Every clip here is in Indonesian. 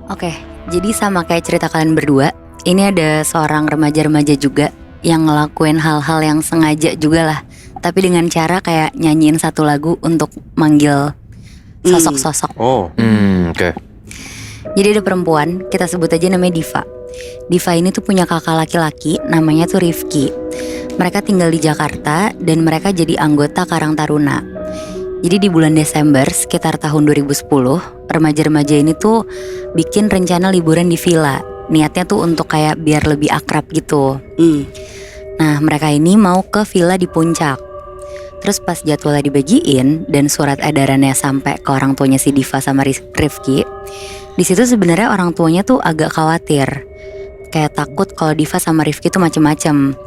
Oke, jadi sama kayak cerita kalian berdua, ini ada seorang remaja-remaja juga yang ngelakuin hal-hal yang sengaja juga lah. Tapi dengan cara kayak nyanyiin satu lagu untuk manggil sosok-sosok. Oke. Jadi ada perempuan, kita sebut aja namanya Diva. Diva ini tuh punya kakak laki-laki, namanya tuh Rifki. Mereka tinggal di Jakarta dan mereka jadi anggota Karang Taruna. Jadi di bulan Desember sekitar tahun 2010, remaja-remaja ini tuh bikin rencana liburan di villa. Niatnya tuh untuk kayak biar lebih akrab gitu. Nah, mereka ini mau ke villa di puncak. Terus pas jadwalnya dibagiin dan surat edarannya sampai ke orang tuanya si Diva sama Rifki, di situ sebenarnya orang tuanya tuh agak khawatir, kayak takut kalau Diva sama Rifki tuh macem-macem.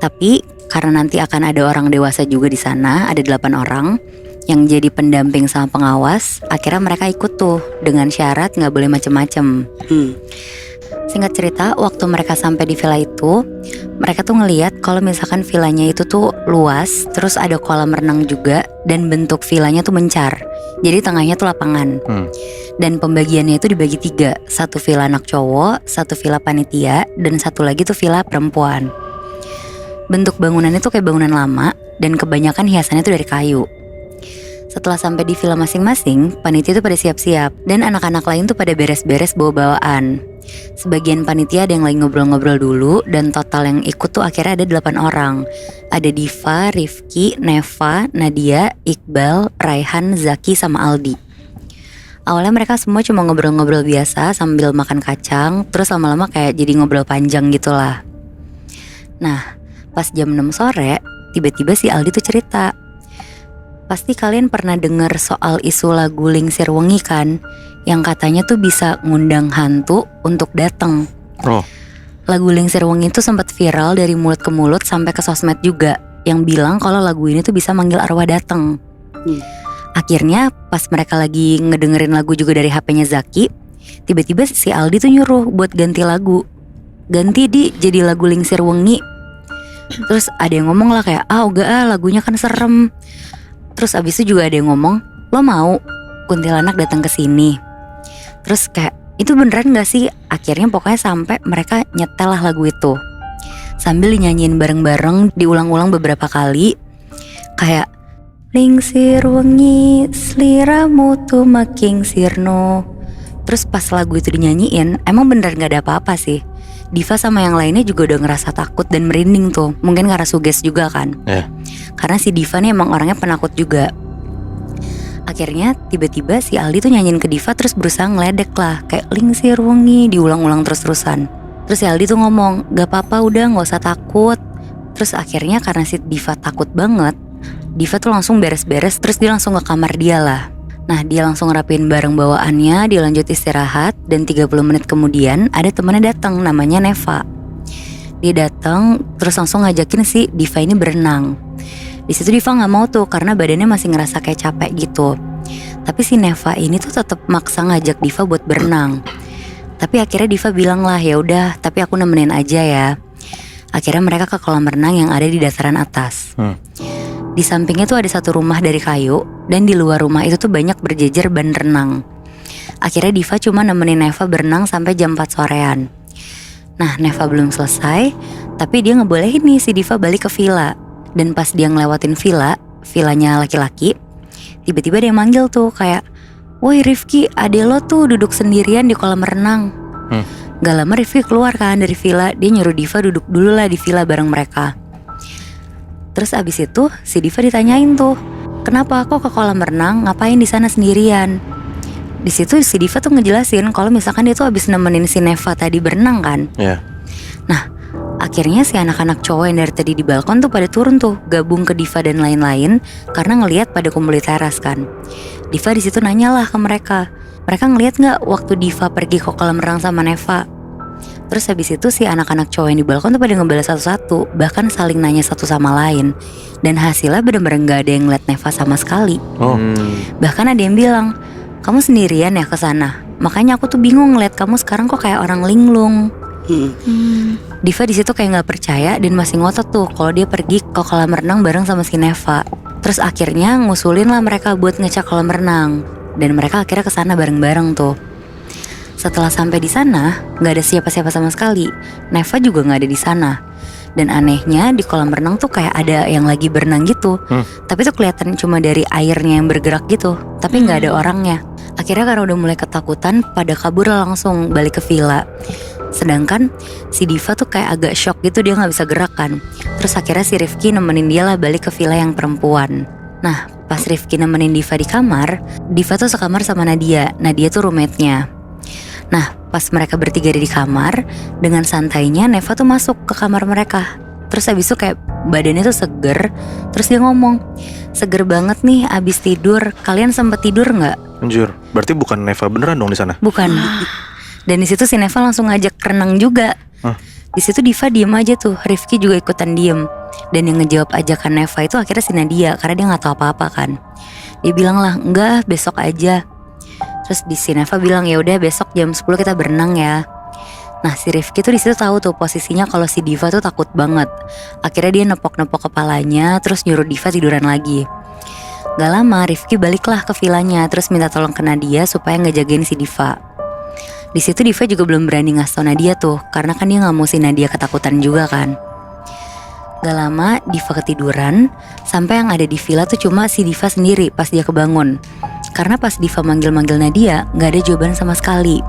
Tapi karena nanti akan ada orang dewasa juga di sana, ada 8 orang yang jadi pendamping sama pengawas. Akhirnya mereka ikut tuh dengan syarat nggak boleh macem-macem. Singkat cerita, waktu mereka sampai di villa itu, mereka tuh ngeliat kalau misalkan villanya itu tuh luas, terus ada kolam renang juga, dan bentuk villanya tuh mencar. Jadi tengahnya tuh lapangan. Dan pembagiannya itu dibagi 3, satu villa anak cowok, satu villa panitia, dan satu lagi tuh villa perempuan. Bentuk bangunannya tuh kayak bangunan lama, dan kebanyakan hiasannya tuh dari kayu. Setelah sampai di villa masing-masing, panitia tuh pada siap-siap, dan anak-anak lain tuh pada beres-beres bawa bawaan. Sebagian panitia ada yang lagi ngobrol-ngobrol dulu, dan total yang ikut tuh akhirnya ada 8 orang. Ada Diva, Rifki, Neva, Nadia, Iqbal, Raihan, Zaki, sama Aldi. Awalnya mereka semua cuma ngobrol-ngobrol biasa sambil makan kacang, terus lama-lama kayak jadi ngobrol panjang gitu lah. Nah, pas jam 6 sore, tiba-tiba si Aldi tuh cerita. Pasti kalian pernah dengar soal isu lagu Lingsir Wengi kan, yang katanya tuh bisa ngundang hantu untuk datang. Lagu Lingsir Wengi itu sempat viral dari mulut ke mulut sampai ke sosmed juga, yang bilang kalau lagu ini tuh bisa manggil arwah datang. Akhirnya pas mereka lagi ngedengerin lagu juga dari HP-nya Zaki, tiba-tiba si Aldi tuh nyuruh buat ganti lagu. Ganti jadi lagu Lingsir Wengi. Terus ada yang ngomong lah kayak, uga lagunya kan serem. Terus abis itu juga ada yang ngomong, lo mau kuntilanak datang ke sini? Terus kayak, itu beneran gak sih? Akhirnya pokoknya sampai mereka nyetel lah lagu itu. Sambil dinyanyiin bareng-bareng, diulang-ulang beberapa kali. Kayak, Lingsir Wengi, sliramu tuh making sirno. Terus pas lagu itu dinyanyiin, emang bener gak ada apa-apa sih. Diva sama yang lainnya juga udah ngerasa takut dan merinding tuh. Mungkin karena suges juga kan. Karena si Diva nih emang orangnya penakut juga. Akhirnya tiba-tiba si Aldi tuh nyanyiin ke Diva, terus berusaha ngeledek lah, kayak Lingsir Wengi, diulang-ulang terus-terusan. Terus si Aldi tuh ngomong, gak apa-apa udah gak usah takut. Terus akhirnya karena si Diva takut banget, Diva tuh langsung beres-beres, terus dia langsung ke kamar dia lah. Nah, dia langsung rapiin barang bawaannya, dia lanjut istirahat, dan 30 menit kemudian ada temennya datang, namanya Neva. Dia datang terus langsung ngajakin si Diva ini berenang. Di situ Diva nggak mau tuh karena badannya masih ngerasa kayak capek gitu. Tapi si Neva ini tuh tetap maksa ngajak Diva buat berenang. Tapi akhirnya Diva bilang lah, ya udah, tapi aku nemenin aja ya. Akhirnya mereka ke kolam renang yang ada di dataran atas. Di sampingnya tuh ada satu rumah dari kayu, dan di luar rumah itu tuh banyak berjejer ban renang. Akhirnya Diva cuma nemenin Neva berenang sampai jam 4 sorean. Nah, Neva belum selesai, tapi dia ngebolehin nih si Diva balik ke villa. Dan pas dia ngelewatin villanya laki-laki, tiba-tiba dia manggil tuh kayak, woi Rifki, ade lo tuh duduk sendirian di kolam renang. Gak lama Rifki keluar kan dari villa, dia nyuruh Diva duduk dulu lah di villa bareng mereka. Terus abis itu si Diva ditanyain tuh, kenapa kok ke kolam renang, ngapain di sana sendirian? Di situ si Diva tuh ngejelasin kalau misalkan dia tuh abis nemenin si Neva tadi berenang kan. Nah, akhirnya si anak-anak cowok yang dari tadi di balkon tuh pada turun tuh, gabung ke Diva dan lain-lain karena ngelihat pada kumpul di teras kan. Diva di situ nanyalah ke mereka ngelihat nggak waktu Diva pergi ke kolam renang sama Neva? Terus habis itu si anak-anak cowok yang di balkon tuh pada ngebalas satu-satu, bahkan saling nanya satu sama lain. Dan hasilnya bener-bener gak ada yang ngeliat Neva sama sekali. Bahkan ada yang bilang, kamu sendirian ya kesana? Makanya aku tuh bingung ngeliat kamu sekarang kok kayak orang linglung. Diva di situ kayak nggak percaya dan masih ngotot tuh kalau dia pergi ke kolam renang bareng sama si Neva. Terus akhirnya ngusulin lah mereka buat ngecek kolam renang, dan mereka akhirnya kesana bareng-bareng tuh. setelah sampai di sana, nggak ada siapa-siapa sama sekali. Neva juga nggak ada di sana. Dan anehnya di kolam renang tuh kayak ada yang lagi berenang gitu. Tapi tuh kelihatan cuma dari airnya yang bergerak gitu. Tapi nggak ada orangnya. Akhirnya karena udah mulai ketakutan, pada kabur langsung balik ke villa. Sedangkan si Diva tuh kayak agak shock gitu, dia gak bisa gerak kan. Terus akhirnya si Rifki nemenin dia lah balik ke villa yang perempuan. Nah pas Rifki nemenin Diva di kamar, Diva tuh sekamar sama Nadia. Nadia tuh roommate-nya. Nah pas mereka bertiga ada di kamar, dengan santainya Neva tuh masuk ke kamar mereka. Terus abis itu kayak badannya tuh seger. Terus dia ngomong, "Seger banget nih abis tidur. Kalian sempet tidur gak?" Anjir, berarti bukan Neva beneran dong di sana? Bukan. Dan di situ si Neva langsung ngajak renang juga. Di situ Diva diem aja tuh, Rifki juga ikutan diem. Dan yang ngejawab ajakan Neva itu akhirnya si Nadia, karena dia nggak tahu apa-apa kan. Dia bilang lah, "Enggak, besok aja." Terus si Neva bilang, "Ya udah besok jam 10 kita berenang ya." Nah si Rifki tuh di situ tahu tuh posisinya kalau si Diva tuh takut banget. Akhirnya dia nepok-nepok kepalanya, terus nyuruh Diva tiduran lagi. Gak lama Rifki baliklah ke villanya, terus minta tolong ke Nadia supaya ngejagain si Diva. Di situ Diva juga belum berani ngasih tau Nadia tuh, karena kan dia nggak mau si Nadia ketakutan juga kan. Gak lama Diva ketiduran, sampai yang ada di villa tuh cuma si Diva sendiri pas dia kebangun. Karena pas Diva manggil-manggil Nadia, gak ada jawaban sama sekali.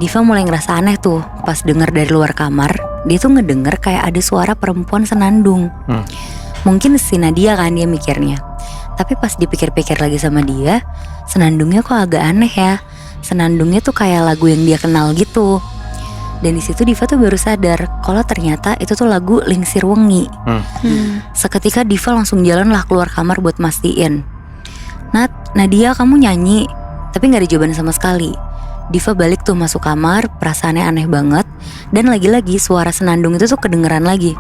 Diva mulai ngerasa aneh tuh, pas denger dari luar kamar, dia tuh ngedenger kayak ada suara perempuan senandung. Mungkin si Nadia kan dia mikirnya. Tapi pas dipikir-pikir lagi sama dia, senandungnya kok agak aneh ya. Senandungnya tuh kayak lagu yang dia kenal gitu. Dan di situ Diva tuh baru sadar kalau ternyata itu tuh lagu Lingsir Wengi. Seketika Diva langsung jalan lah keluar kamar buat mastiin. Nadia kamu nyanyi. Tapi gak ada jawaban sama sekali. Diva balik tuh masuk kamar, perasaannya aneh banget. Dan lagi-lagi suara senandung itu tuh kedengeran lagi.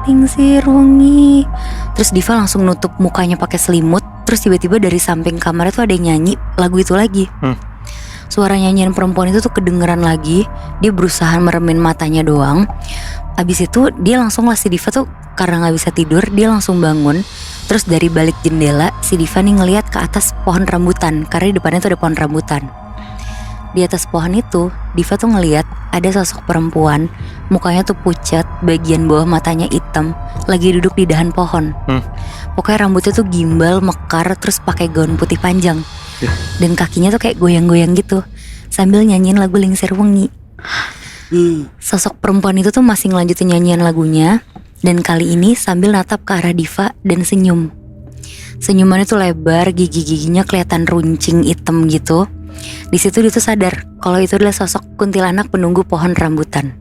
Lingsir Wengi. Terus Diva langsung nutup mukanya pakai selimut. Terus tiba-tiba dari samping kamar itu ada yang nyanyi lagu itu lagi. Suara nyanyian perempuan itu tuh kedengeran lagi. Dia berusaha meremin matanya doang. Abis itu dia langsung lah si Diva tuh karena gak bisa tidur, dia langsung bangun. Terus dari balik jendela si Diva nih ngeliat ke atas pohon rambutan, karena di depannya tuh ada pohon rambutan. Di atas pohon itu Diva tuh ngeliat ada sosok perempuan, mukanya tuh pucat, bagian bawah matanya hitam, lagi duduk di dahan pohon. Pokoknya rambutnya tuh gimbal, mekar, terus pakai gaun putih panjang. Dan kakinya tuh kayak goyang-goyang gitu, sambil nyanyiin lagu Lingsir Wengi. Sosok perempuan itu tuh masih ngelanjutin nyanyian lagunya, dan kali ini sambil natap ke arah Diva dan senyum. Senyumannya tuh lebar, gigi-giginya kelihatan runcing hitam gitu. Di situ dia tuh sadar kalau itu adalah sosok kuntilanak penunggu pohon rambutan.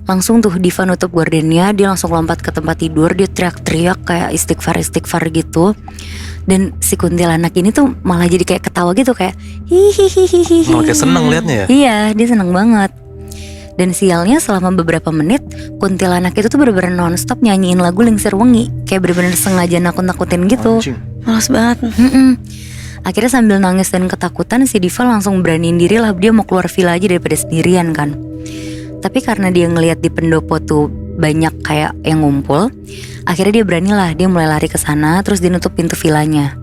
Langsung tuh Diva nutup gordennya, dia langsung lompat ke tempat tidur, dia teriak-teriak kayak istighfar gitu. Dan si kuntilanak ini tuh malah jadi kayak ketawa gitu, kayak hihihihihi. Malah kayak seneng liatnya ya? Iya, dia seneng banget. Dan sialnya selama beberapa menit kuntilanak itu tuh bener-bener nonstop nyanyiin lagu Lingsir Wengi, kayak bener-bener sengaja nakut-nakutin gitu. Males banget. Akhirnya sambil nangis dan ketakutan, si Diva langsung beraniin diri lah, dia mau keluar villa aja daripada sendirian kan. Tapi karena dia ngelihat di pendopo tuh banyak kayak yang ngumpul, akhirnya dia beranilah, dia mulai lari ke sana, terus dia nutup pintu villanya.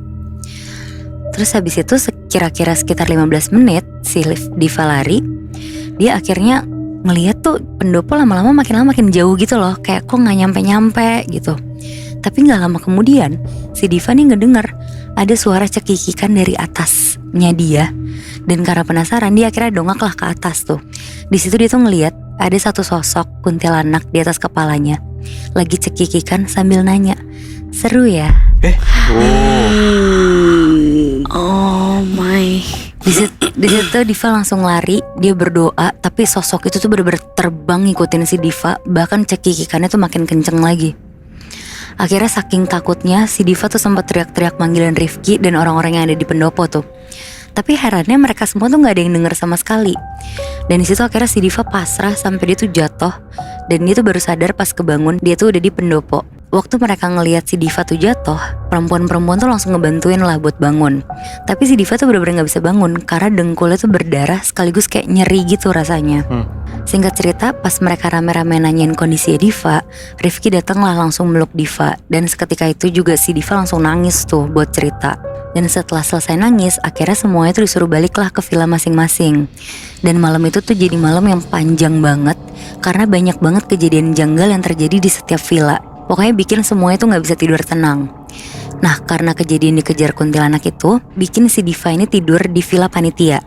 Terus habis itu kira-kira sekitar 15 menit si Diva lari, dia akhirnya ngelihat tuh pendopo lama-lama makin lama makin jauh gitu loh, kayak kok nggak nyampe-nyampe gitu. Tapi nggak lama kemudian si Diva nih ngedengar ada suara cekikikan dari atasnya dia. Dan karena penasaran dia akhirnya dongak lah ke atas tuh. Di situ dia tuh ngelihat ada satu sosok kuntilanak di atas kepalanya, lagi cekikikan sambil nanya, "Seru ya?" Oh my. Di situ Diva langsung lari, dia berdoa, tapi sosok itu tuh bener-bener terbang ngikutin si Diva, bahkan cekikikannya tuh makin kenceng lagi. Akhirnya saking takutnya si Diva tuh sempat teriak-teriak manggilan Rifki dan orang-orang yang ada di pendopo tuh. Tapi herannya mereka semua tuh gak ada yang denger sama sekali. Dan disitu akhirnya si Diva pasrah sampai dia tuh jatuh. Dan dia tuh baru sadar pas kebangun dia tuh udah di pendopo. Waktu mereka ngelihat si Diva tuh jatuh, perempuan-perempuan tuh langsung ngebantuin lah buat bangun. Tapi si Diva tuh bener-bener gak bisa bangun karena dengkulnya tuh berdarah sekaligus kayak nyeri gitu rasanya. Singkat cerita, pas mereka rame-rame nanyain kondisi Diva, Rifki datang lah langsung meluk Diva. Dan seketika itu juga si Diva langsung nangis tuh buat cerita. Dan setelah selesai nangis, akhirnya semuanya tuh disuruh baliklah ke villa masing-masing. Dan malam itu tuh jadi malam yang panjang banget, karena banyak banget kejadian janggal yang terjadi di setiap villa. Pokoknya bikin semuanya tuh gak bisa tidur tenang. Nah, karena kejadian dikejar kuntilanak itu, bikin si Diva ini tidur di villa panitia.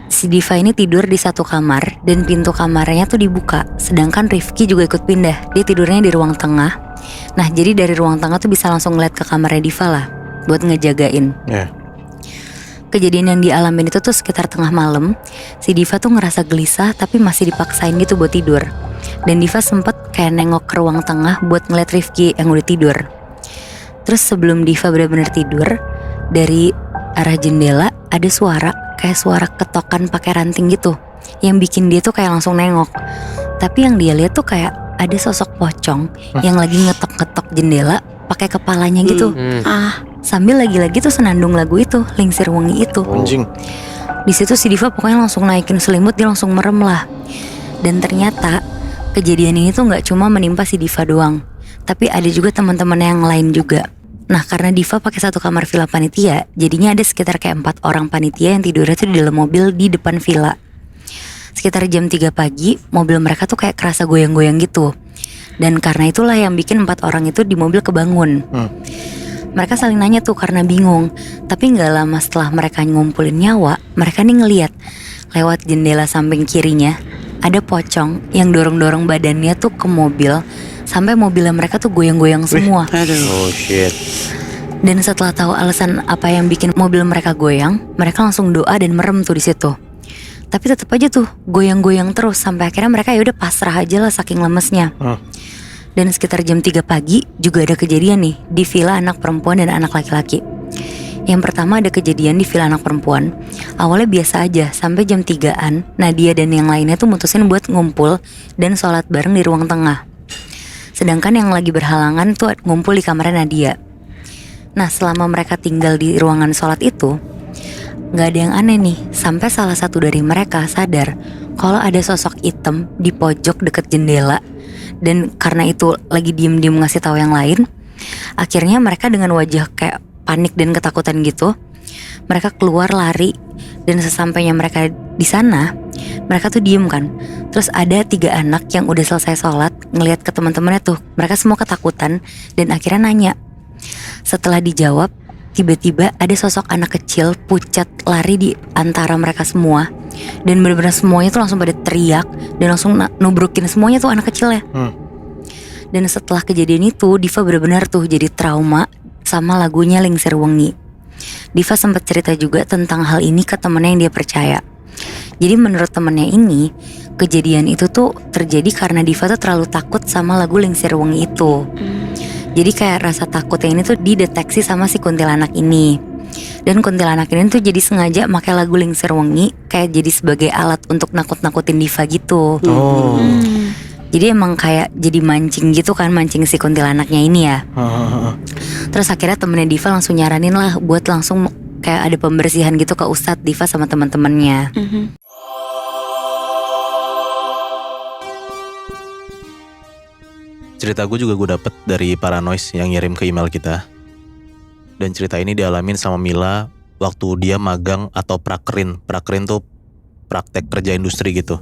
Si Diva ini tidur di satu kamar, dan pintu kamarnya tuh dibuka. Sedangkan Rifki juga ikut pindah, dia tidurnya di ruang tengah. Nah, jadi dari ruang tengah tuh bisa langsung ngeliat ke kamarnya Diva lah, buat ngejagain. Kejadian yang dialamin itu tuh sekitar tengah malam. Si Diva tuh ngerasa gelisah tapi masih dipaksain gitu buat tidur. Dan Diva sempet kayak nengok ke ruang tengah buat ngeliat Rifki yang udah tidur. Terus sebelum Diva benar-benar tidur, dari arah jendela ada suara kayak suara ketokan pakai ranting gitu, yang bikin dia tuh kayak langsung nengok. Tapi yang dia lihat tuh kayak ada sosok pocong yang lagi ngetok-ngetok jendela pakai kepalanya gitu. Sambil lagi-lagi tuh senandung lagu itu, Lingsir Wengi itu. Anjing. Di situ si Diva pokoknya langsung naikin selimut, dia langsung merem lah. Dan ternyata kejadian ini tuh nggak cuma menimpa si Diva doang, tapi ada juga teman-teman yang lain juga. Nah, karena Diva pakai satu kamar villa panitia, jadinya ada sekitar kayak 4 orang panitia yang tidurnya tuh di dalam mobil di depan villa. Sekitar jam 3 pagi, mobil mereka tuh kayak kerasa goyang-goyang gitu. Dan karena itulah yang bikin 4 orang itu di mobil kebangun. Mereka saling nanya tuh karena bingung. Tapi gak lama setelah mereka ngumpulin nyawa, mereka nih ngeliat lewat jendela samping kirinya ada pocong yang dorong-dorong badannya tuh ke mobil, sampai mobilnya mereka tuh goyang-goyang semua. Oh shit. Dan setelah tahu alasan apa yang bikin mobil mereka goyang, mereka langsung doa dan merem tuh di situ. Tapi tetap aja tuh goyang-goyang terus sampai akhirnya mereka ya udah pasrah aja lah saking lemesnya. Dan sekitar jam 3 pagi juga ada kejadian nih di villa anak perempuan dan anak laki-laki. Yang pertama ada kejadian di villa anak perempuan. Awalnya biasa aja sampai jam 3-an Nadia dan yang lainnya tuh mutusin buat ngumpul dan sholat bareng di ruang tengah. Sedangkan yang lagi berhalangan tuh ngumpul di kamarnya Nadia. Nah, selama mereka tinggal di ruangan sholat itu, gak ada yang aneh nih, sampai salah satu dari mereka sadar kalau ada sosok hitam di pojok deket jendela. Dan karena itu lagi diem-diem ngasih tahu yang lain, akhirnya mereka dengan wajah kayak panik dan ketakutan gitu, mereka keluar lari. Dan sesampainya mereka di sana, mereka tuh diem kan. Terus ada 3 anak yang udah selesai sholat ngelihat ke teman-temannya tuh, mereka semua ketakutan dan akhirnya nanya. Setelah dijawab, tiba-tiba ada sosok anak kecil pucat lari di antara mereka semua. Dan benar-benar semuanya tuh langsung pada teriak dan langsung nubrukin semuanya tuh anak kecilnya. Dan setelah kejadian itu, Diva benar-benar tuh jadi trauma sama lagunya Lingsir Wengi. Diva sempat cerita juga tentang hal ini ke temennya yang dia percaya. Jadi menurut temennya ini, kejadian itu tuh terjadi karena Diva tuh terlalu takut sama lagu Lingsir Wengi itu. Jadi kayak rasa takutnya ini tuh dideteksi sama si kuntilanak ini. Dan kuntilanak ini tuh jadi sengaja pakai lagu Lingsir Wengi kayak jadi sebagai alat untuk nakut-nakutin Diva gitu. Jadi emang kayak jadi mancing gitu kan, mancing si kuntilanaknya ini ya. Terus akhirnya temennya Diva langsung nyaranin lah buat langsung kayak ada pembersihan gitu ke Ustadz Diva sama teman-temannya. Cerita gue juga gue dapet dari Paranoise yang ngirim ke email kita. Dan cerita ini dialamin sama Mila waktu dia magang atau prakerin. Prakerin tuh praktek kerja industri gitu.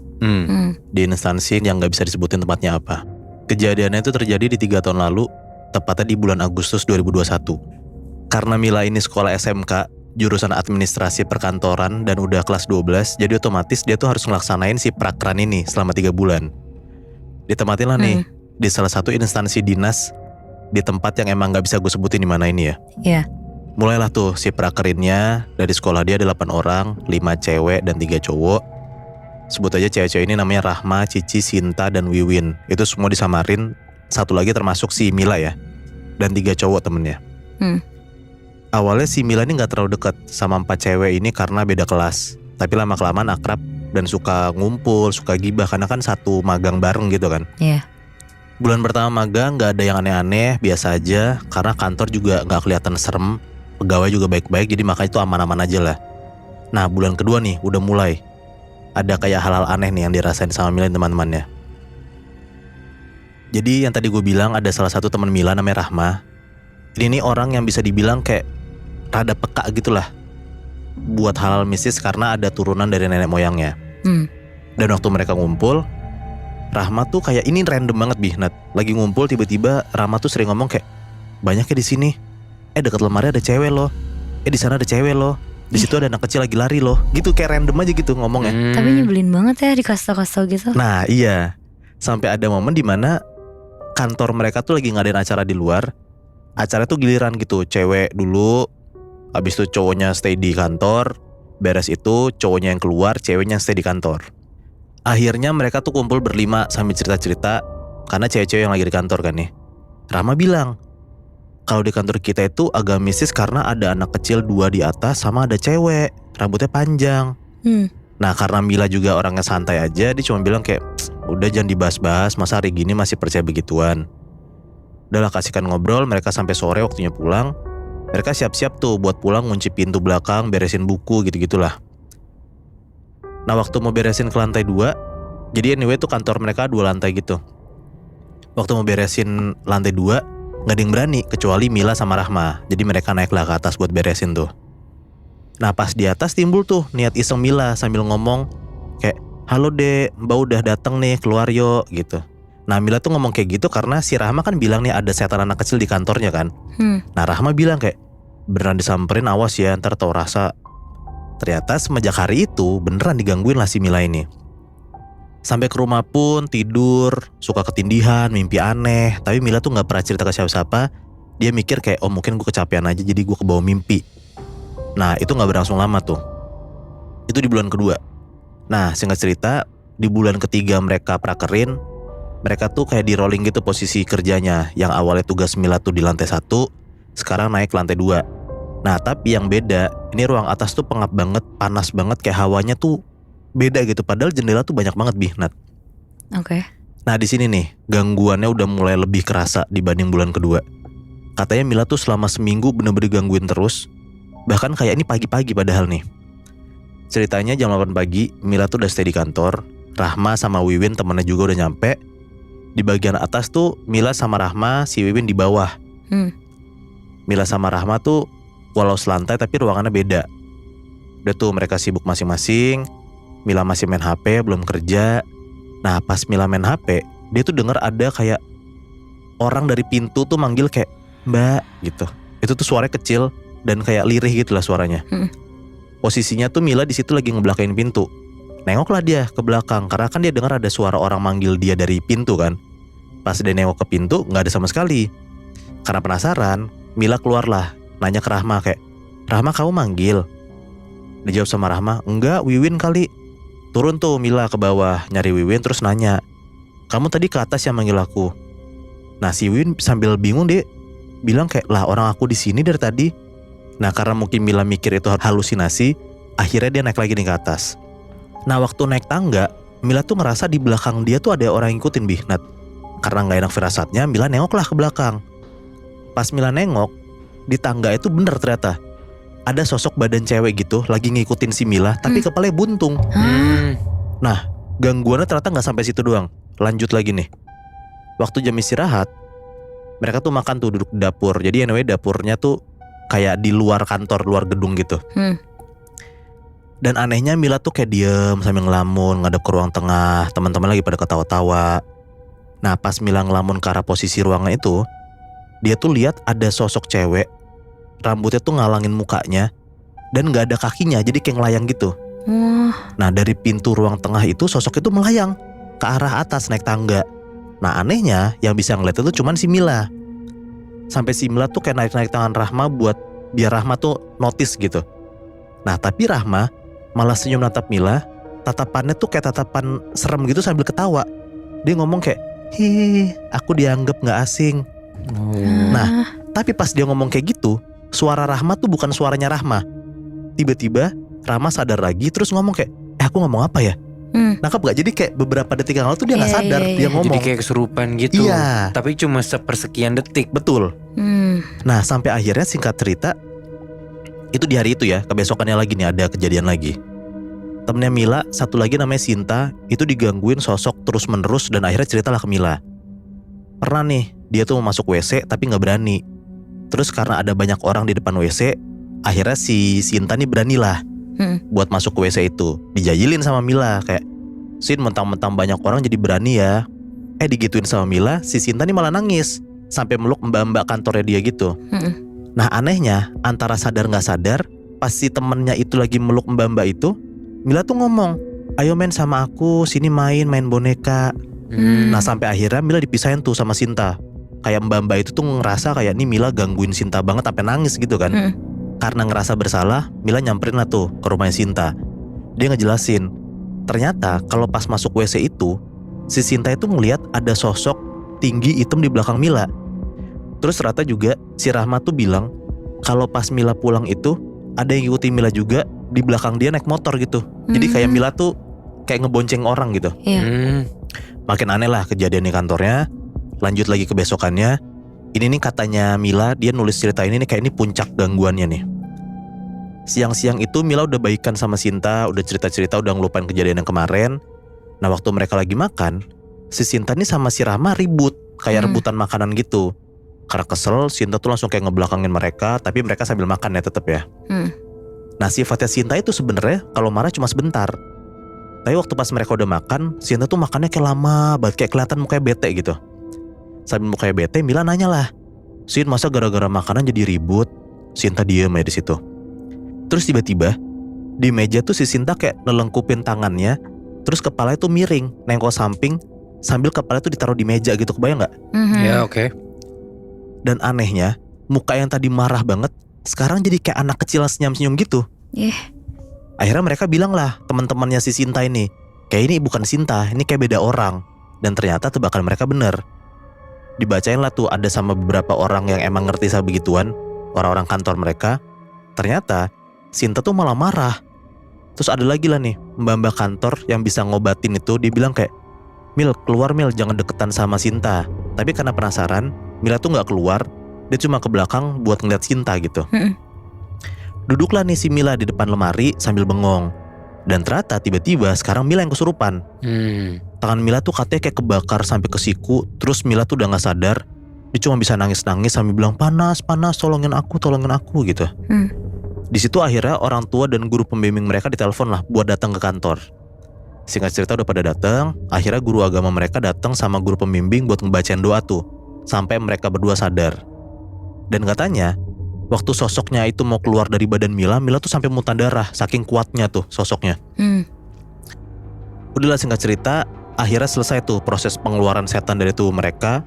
Di instansi yang gak bisa disebutin tempatnya apa. Kejadiannya itu terjadi di 3 tahun lalu, tepatnya di bulan Agustus 2021. Karena Mila ini sekolah SMK, jurusan administrasi perkantoran dan udah kelas 12, jadi otomatis dia tuh harus ngelaksanain si prakeran ini selama 3 bulan. Ditempatin lah nih di salah satu instansi dinas di tempat yang emang gak bisa gue sebutin di mana ini ya. Iya. Mulailah tuh si prakerinnya. Dari sekolah dia ada 8 orang, 5 cewek dan 3 cowok. Sebut aja cewek-cewek ini namanya Rahma, Cici, Sinta, dan Wiwin. Itu semua disamarin. Satu lagi termasuk si Mila ya. Dan 3 cowok temennya. Awalnya si Mila ini gak terlalu dekat sama 4 cewek ini karena beda kelas. Tapi lama-kelamaan akrab dan suka ngumpul, suka gibah. Karena kan satu magang bareng gitu kan. Iya. Bulan pertama magang gak ada yang aneh-aneh, biasa aja. Karena kantor juga gak kelihatan serem, pegawai juga baik-baik, jadi makanya itu aman-aman aja lah. Nah, bulan kedua nih udah mulai ada kayak hal-hal aneh nih yang dirasain sama Mila dan teman-temannya. Jadi yang tadi gue bilang ada salah satu teman Mila namanya Rahma. Ini nih orang yang bisa dibilang kayak rada peka gitulah buat hal-hal mistis karena ada turunan dari nenek moyangnya. Dan waktu mereka ngumpul, Rahma tuh kayak ini random banget Nat. Lagi ngumpul tiba-tiba Rahma tuh sering ngomong kayak, banyaknya di sini. Dekat lemari ada cewek loh. Di sana ada cewek loh. Di situ ada anak kecil lagi lari loh. Gitu kayak random aja gitu ngomongnya. Tapi nyebelin banget ya dikasih-kasih gitu. Nah iya, sampai ada momen dimana kantor mereka tuh lagi ngadain acara di luar. Acara tuh giliran gitu, cewek dulu, habis itu cowoknya stay di kantor. Beres itu cowoknya yang keluar, ceweknya stay di kantor. Akhirnya mereka tuh kumpul berlima sambil cerita-cerita, karena cewek-cewek yang lagi di kantor kan nih. Rahma bilang, kalau di kantor kita itu agak mistis karena ada anak kecil 2 di atas sama ada cewek, rambutnya panjang. Nah karena Mila juga orangnya santai aja, dia cuma bilang kayak, udah jangan dibahas-bahas, masa hari gini masih percaya begituan. Udahlah kasihkan ngobrol, mereka sampai sore waktunya pulang. Mereka siap-siap tuh buat pulang, ngunci pintu belakang, beresin buku gitu-gitulah. Nah waktu mau beresin ke lantai 2, jadi anyway tuh kantor mereka 2 lantai gitu. Waktu mau beresin lantai 2, gak ada yang berani kecuali Mila sama Rahma. Jadi mereka naiklah ke atas buat beresin tuh. Nah pas di atas timbul tuh niat iseng Mila sambil ngomong kayak, halo dek, mbak udah dateng nih, keluar yuk gitu. Nah Mila tuh ngomong kayak gitu karena si Rahma kan bilang nih ada setan anak kecil di kantornya kan. Nah Rahma bilang kayak, beneran disamperin awas ya, ntar tau rasa. Ternyata semenjak hari itu beneran digangguin lah si Mila ini. Sampai ke rumah pun tidur, suka ketindihan, mimpi aneh. Tapi Mila tuh gak pernah cerita ke siapa-siapa. Dia mikir kayak, oh mungkin gue kecapean aja jadi gue kebawa mimpi. Nah itu gak berlangsung lama tuh. Itu di bulan kedua. Nah singkat cerita, di bulan ketiga mereka prakerin, mereka tuh kayak di rolling gitu posisi kerjanya. Yang awalnya tugas Mila tuh di lantai 1, sekarang naik ke lantai 2. Nah tapi yang beda, ini ruang atas tuh pengap banget, panas banget, kayak hawanya tuh beda gitu. Padahal jendela tuh banyak banget Nat. Oke. Nah di sini nih gangguannya udah mulai lebih kerasa dibanding bulan kedua. Katanya Mila tuh selama seminggu bener-bener gangguin terus. Bahkan kayak ini pagi-pagi padahal nih. Ceritanya jam 8 pagi Mila tuh udah stay di kantor. Rahma sama Wiwin temennya juga udah nyampe. Di bagian atas tuh Mila sama Rahma, si Wiwin di bawah. Mila sama Rahma tuh walau selantai tapi ruangannya beda. Udah tuh mereka sibuk masing-masing. Mila masih main HP, belum kerja. Nah pas Mila main HP, dia tuh denger ada kayak orang dari pintu tuh manggil kayak, mbak gitu. Itu tuh suaranya kecil dan kayak lirih gitu lah suaranya. Posisinya tuh Mila di situ lagi ngebelakain pintu. Nengoklah dia ke belakang karena kan dia dengar ada suara orang manggil dia dari pintu kan. Pas dia nengok ke pintu nggak ada sama sekali. Karena penasaran, Mila keluarlah, nanya ke Rahma kayak, Rahma kamu manggil? Dijawab sama Rahma, enggak Wiwin kali. Turun tuh Mila ke bawah nyari Wiwin terus nanya, kamu tadi ke atas yang manggil aku? Nah si Wiwin sambil bingung dia bilang kayak, lah orang aku di sini dari tadi. Nah karena mungkin Mila mikir itu halusinasi, akhirnya dia naik lagi nih ke atas. Nah waktu naik tangga, Mila tuh ngerasa di belakang dia tuh ada orang ngikutin Nat. Karena gak enak firasatnya, Mila nengoklah ke belakang. Pas Mila nengok, di tangga itu bener ternyata ada sosok badan cewek gitu lagi ngikutin si Mila, tapi kepalanya buntung. Nah gangguannya ternyata gak sampai situ doang. Lanjut lagi nih. Waktu jam istirahat, mereka tuh makan tuh duduk di dapur. Jadi anyway dapurnya tuh kayak di luar kantor, luar gedung gitu. Dan anehnya Mila tuh kayak diem sambil ngelamun ngadep ke ruang tengah. Teman-teman lagi pada ketawa-tawa. Nah pas Mila ngelamun ke arah posisi ruangan itu, dia tuh lihat ada sosok cewek, rambutnya tuh ngalangin mukanya dan gak ada kakinya, jadi kayak ngelayang gitu. Nah dari pintu ruang tengah itu sosok itu melayang ke arah atas naik tangga. Nah anehnya yang bisa ngeliat itu cuman si Mila. Sampai si Mila tuh kayak naik-naik tangan Rahma buat biar Rahma tuh notice gitu. Nah tapi Rahma malah senyum natap Mila, tatapannya tuh kayak tatapan serem gitu sambil ketawa. Dia ngomong kayak, hi, aku dianggap gak asing. Nah tapi pas dia ngomong kayak gitu, suara Rahma tuh bukan suaranya Rahma. Tiba-tiba Rahma sadar lagi terus ngomong kayak, aku ngomong apa ya? Nangkep gak? Jadi kayak beberapa detik yang lalu tuh dia gak sadar. Dia ngomong, jadi kayak kesurupan gitu. Iya. Tapi cuma sepersekian detik. Betul. Nah sampai akhirnya singkat cerita, itu di hari itu ya, kebesokannya lagi nih ada kejadian lagi. Temennya Mila satu lagi namanya Sinta, itu digangguin sosok terus menerus dan akhirnya ceritalah ke Mila. Pernah nih dia tuh mau masuk WC tapi gak berani. Terus karena ada banyak orang di depan WC, Akhirnya si Sinta nih beranilah buat masuk ke WC itu. Dijajilin sama Mila kayak, Sin, mentang-mentang banyak orang jadi berani ya. Digituin sama Mila, si Sinta nih malah nangis sampai meluk mbak-mbak kantornya dia gitu. Nah anehnya, antara sadar gak sadar, pas si temennya itu lagi meluk mbak-mbak itu, Mila tuh ngomong, ayo main sama aku, sini main boneka. Nah sampai akhirnya Mila dipisahin tuh sama Sinta. Kayak mbak-mbak itu tuh ngerasa kayak nih Mila gangguin Sinta banget sampai nangis gitu kan. Karena ngerasa bersalah, Mila nyamperin lah tuh ke rumahnya Sinta. Dia ngejelasin, ternyata kalau pas masuk WC itu, si Sinta itu ngeliat ada sosok tinggi hitam di belakang Mila. Terus ternyata juga si Rahma tuh bilang kalau pas Mila pulang itu ada yang ngikutin Mila juga di belakang dia naik motor gitu. Jadi kayak Mila tuh kayak ngebonceng orang gitu. Makin aneh lah kejadian di kantornya. Lanjut lagi ke besokannya. Ini nih katanya Mila, dia nulis cerita ini nih kayak ini puncak gangguannya nih. Siang-siang itu Mila udah baikan sama Sinta, udah cerita-cerita, udah ngelupain kejadian yang kemarin. Nah waktu mereka lagi makan, si Sinta nih sama si Rahma ribut, kayak rebutan makanan gitu. Karena kesel, Sinta tuh langsung kayak ngebelakangin mereka, tapi mereka sambil makan ya tetep ya. Nah sifatnya Sinta itu sebenarnya kalau marah cuma sebentar. Tapi waktu pas mereka udah makan, Sinta tuh makannya kayak lama banget, kayak kelihatan mukanya bete gitu. Sambil mukanya bete, Mila nanya lah, Sin, masa gara-gara makanan jadi ribut? Sinta diem aja di situ. Terus tiba-tiba di meja tuh si Sinta kayak nelengkupin tangannya, terus kepalanya tuh miring, nengok samping, sambil kepala tuh ditaruh di meja gitu, kebayang gak? Ya oke. Dan anehnya, muka yang tadi marah banget sekarang jadi kayak anak kecil senyum-senyum gitu. Akhirnya mereka bilang lah, teman-temannya si Sinta ini, kayak ini bukan Sinta, ini kayak beda orang. Dan ternyata tebakan mereka bener. Dibacain lah tuh ada sama beberapa orang yang emang ngerti sama begituan, orang-orang kantor mereka. Ternyata Sinta tuh malah marah. Terus ada lagi lah nih mbak-mbak kantor yang bisa ngobatin itu. Dia bilang kayak, Mil, keluar Mil, jangan deketan sama Sinta. Tapi karena penasaran, Mila tuh gak keluar. Dia cuma ke belakang buat ngeliat Sinta gitu. Duduklah nih si Mila di depan lemari sambil bengong. Dan ternyata tiba-tiba sekarang Mila yang kesurupan. Tangan Mila tuh katanya kayak kebakar sampai ke siku. Terus Mila tuh udah gak sadar. Dia cuma bisa nangis-nangis sambil bilang, panas, tolongin aku gitu. Di situ akhirnya orang tua dan guru pembimbing mereka ditelepon lah buat datang ke kantor. Singkat cerita udah pada datang. Akhirnya guru agama mereka datang sama guru pembimbing buat ngebacain doa tuh sampai mereka berdua sadar. Dan katanya waktu sosoknya itu mau keluar dari badan Mila, Mila tuh sampai muntah darah saking kuatnya tuh sosoknya. Udahlah singkat cerita, akhirnya selesai tuh proses pengeluaran setan dari tubuh mereka.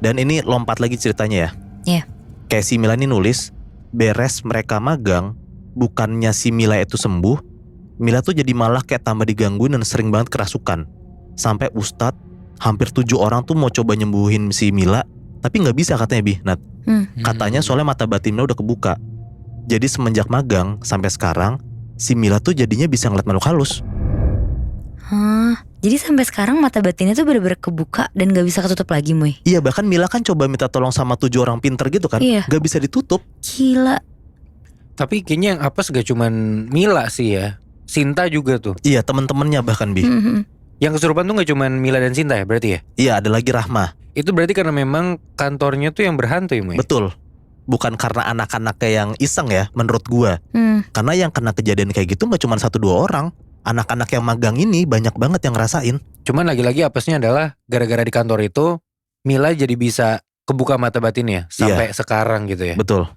Dan ini lompat lagi ceritanya ya. Kayak si Mila ini nulis, beres mereka magang, bukannya si Mila itu sembuh, Mila tuh jadi malah kayak tambah digangguin dan sering banget kerasukan. Sampai ustadz hampir 7 orang tuh mau coba nyembuhin si Mila, tapi gak bisa katanya Bi, Nat. Katanya soalnya mata batin Mila udah kebuka. Jadi semenjak magang sampai sekarang, si Mila tuh jadinya bisa ngeliat makhluk halus. Jadi sampai sekarang mata batinnya tuh bener-bener kebuka dan gak bisa ketutup lagi, Moy. Iya, bahkan Mila kan coba minta tolong sama 7 orang pinter gitu kan. Gak bisa ditutup. Gila. Tapi kayaknya yang apes gak cuman Mila sih ya, Sinta juga tuh. Iya, temen-temennya bahkan Bi. Yang kesurupan tuh gak cuman Mila dan Sinta ya berarti ya? Iya, ada lagi Rahma. Itu berarti karena memang kantornya tuh yang berhantu ya, Moy? Betul. Bukan karena anak-anaknya yang iseng ya menurut gua. Karena yang kena kejadian kayak gitu gak cuma 1-2 orang. Anak-anak yang magang ini banyak banget yang ngerasain. Cuman lagi-lagi apesnya adalah gara-gara di kantor itu Mila jadi bisa kebuka mata batinnya sampai sekarang gitu ya. Betul.